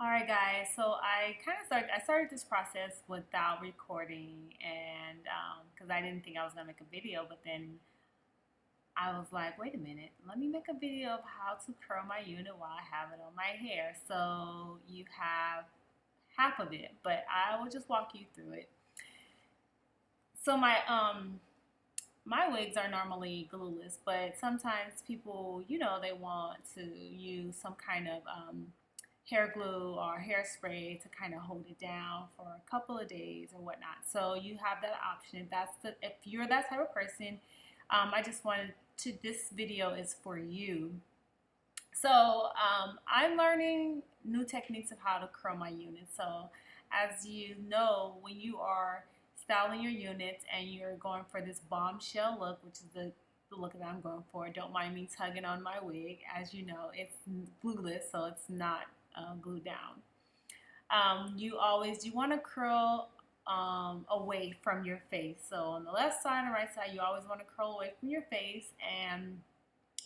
All right, guys. So I started this process without recording, and because I didn't think I was gonna make a video, but then I was like, wait a minute, let me make a video of how to curl my unit while I have it on my hair. So you have half of it, but I will just walk you through it. So my wigs are normally glueless, but sometimes people, they want to use some kind of hair glue or hairspray to kind of hold it down for a couple of days or whatnot. So you have that option. If you're that type of person, I just wanted to. This video is for you. So I'm learning new techniques of how to curl my units. So as you know, when you are styling your units and you're going for this bombshell look, which is the look that I'm going for. Don't mind me tugging on my wig. As you know, it's glueless, so it's not glued down. You want to curl away from your face. So on the left side and right side, you always want to curl away from your face, and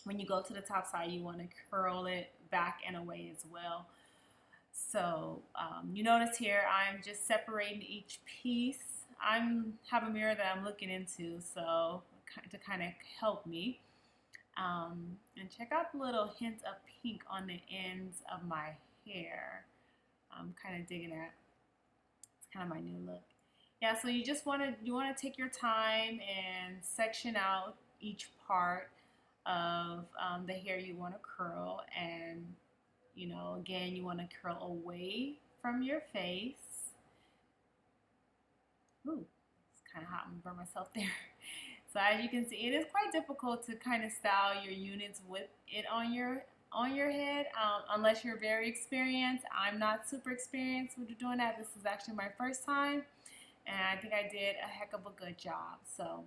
when you go to the top side, you want to curl it back and away as well. So you notice here, I'm just separating each piece. I have a mirror that I'm looking into, so to kind of help me. And check out the little hint of pink on the ends of my hair. I'm kind of digging that. It's kind of my new look. Yeah, so you want to take your time and section out each part of the hair you want to curl, and again, you want to curl away from your face. Ooh, it's kind of hot. I'm gonna burn myself there. So as you can see, it is quite difficult to kind of style your units with it on your head, unless you're very experienced. I'm not super experienced with doing that. This is actually my first time, and I think I did a heck of a good job. So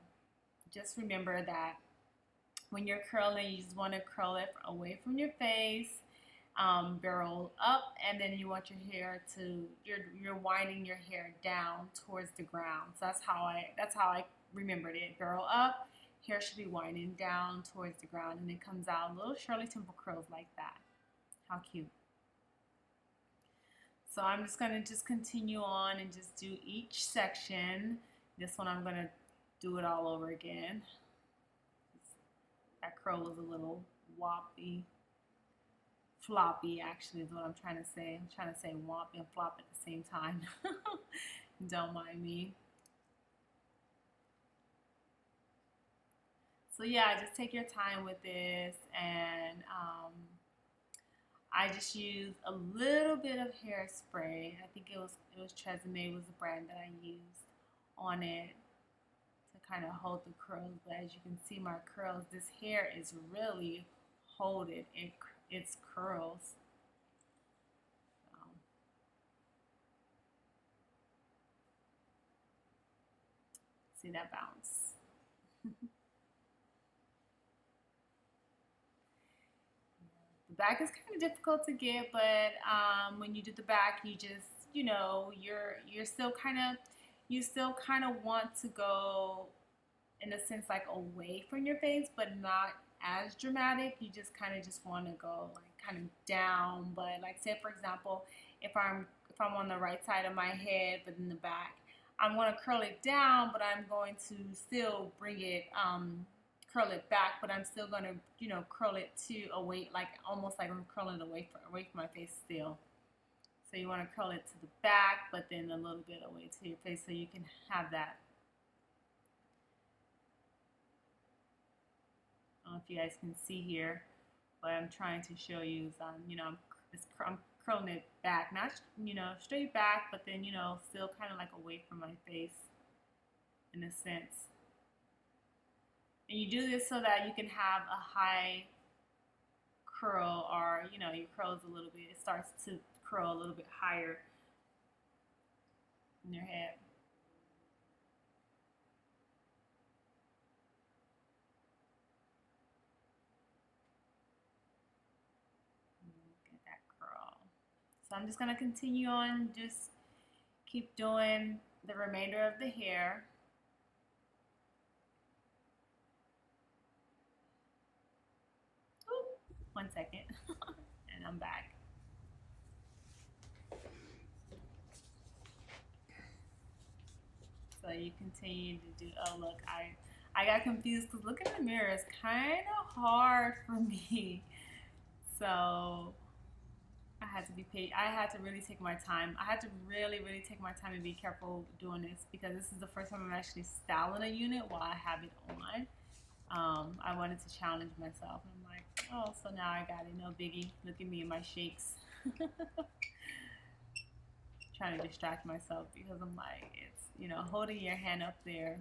just remember that when you're curling, you just want to curl it away from your face, barrel up, and then you want your hair to you're winding your hair down towards the ground. So that's how I remembered it. Barrel up, hair should be winding down towards the ground, and it comes out little Shirley Temple curls like that. How cute. So I'm just going to continue on and just do each section. This one I'm going to do it all over again. That curl was a little wobbly, floppy actually is what I'm trying to say. I'm trying to say womp and flop at the same time. Don't mind me. So yeah, just take your time with this, and I just used a little bit of hairspray. I think it was Tresemme was the brand that I used on it to kind of hold the curls. But as you can see, my curls, this hair is really holding its curls. See that bounce. The back is kind of difficult to get, but when you do the back, you just you're still kind of want to go in a sense like away from your face, but not as dramatic. You just kind of just want to go like kind of down. But like say for example, if I'm on the right side of my head, but in the back, I'm going to curl it down, but I'm going to still bring it curl it back, but I'm still going to curl it to away, like almost like I'm curling it away from my face still. So you want to curl it to the back, but then a little bit away to your face so you can have that. I don't know if you guys can see here, but I'm trying to show you is I'm curling it back, not straight back, but then still kind of like away from my face in a sense. And you do this so that you can have a high curl, or your curls a little bit. It starts to curl a little bit higher in your head. Get that curl. So I'm just going to continue on, just keep doing the remainder of the hair. Ooh, 1 second, and I'm back. So you continue to do. Oh look, I got confused because looking in the mirror is kind of hard for me. So I had to be paid. I had to really take my time. I had to really, really take my time and be careful doing this because this is the first time I'm actually styling a unit while I have it on. I wanted to challenge myself. And I'm like, oh, so now I got it. No biggie. Look at me in my shakes. Trying to distract myself because I'm like, it's, you know, holding your hand up there